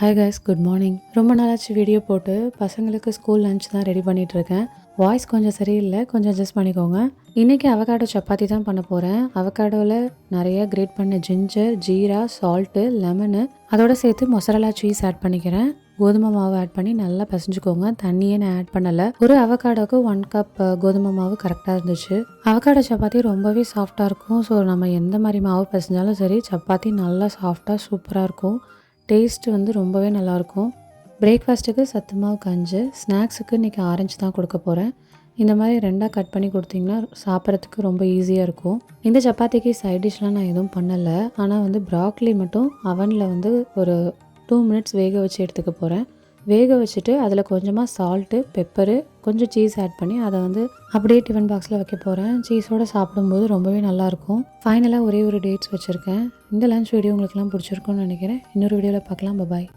Hi guys, good morning. ரொம்ப நாளாச்சு video போட்டு. பசங்களுக்கு ஸ்கூல் லஞ்ச் தான் ரெடி பண்ணிகிட்ருக்கேன். வாய்ஸ் கொஞ்சம் சரியில்லை, கொஞ்சம் அட்ஜஸ்ட் பண்ணிக்கோங்க. இன்றைக்கி அவகாடோ சப்பாத்தி தான் பண்ண போகிறேன். அவகாடோவில் நிறைய கிரேட் பண்ண ஜிஞ்சர், ஜீரா, சால்ட்டு, லெமனு, அதோட சேர்த்து மொசரலா சீஸ் ஆட் பண்ணிக்கிறேன். கோதுமை மாவு ஆட் பண்ணி நல்லா பசைஞ்சுக்கோங்க. தண்ணியே நான் ஆட் பண்ணலை. ஒரு அவகாடோக்கு 1 கப் கோதுமை மாவு கரெக்டாக இருந்துச்சு. அவகாடோ சப்பாத்தி ரொம்பவே சாஃப்டாக இருக்கும். ஸோ நம்ம எந்த மாதிரி மாவு பசைஞ்சாலும் சரி, சப்பாத்தி நல்லா சாஃப்டாக சூப்பராக இருக்கும். டேஸ்ட்டு வந்து ரொம்பவே நல்லாயிருக்கும். பிரேக்ஃபாஸ்ட்டுக்கு சத்து மாவு கஞ்சி, ஸ்நாக்ஸுக்கு இன்றைக்கி ஆரஞ்சு தான் கொடுக்க போகிறேன். இந்த மாதிரி 2ஆக கட் பண்ணி கொடுத்திங்கன்னா சாப்பிட்றதுக்கு ரொம்ப ஈஸியாக இருக்கும். இந்த சப்பாத்திக்கு சைட் டிஷ்லாம் நான் எதுவும் பண்ணலை. ஆனால் வந்து ப்ராக்லி மட்டும் அவனில் வந்து ஒரு 2 மினிட்ஸ் வேக வச்சு எடுத்துக்க போகிறேன். வேக வச்சுட்டு அதில் கொஞ்சமாக சால்ட்டு, பெப்பரு, கொஞ்சம் சீஸ் ஆட் பண்ணி அதை வந்து அப்படியே டிஃபன் பாக்ஸில் வைக்க போகிறேன். சீஸோடு சாப்பிடும்போது ரொம்பவே நல்லாயிருக்கும். ஃபைனலாக ஒரே ஒரு டேட்ஸ் வச்சுருக்கேன். இந்த லஞ்ச் வீடியோ உங்களுக்குலாம் பிடிச்சிருக்குன்னு நினைக்கிறேன். இன்னொரு வீடியோவில் பார்க்கலாம். பாய்.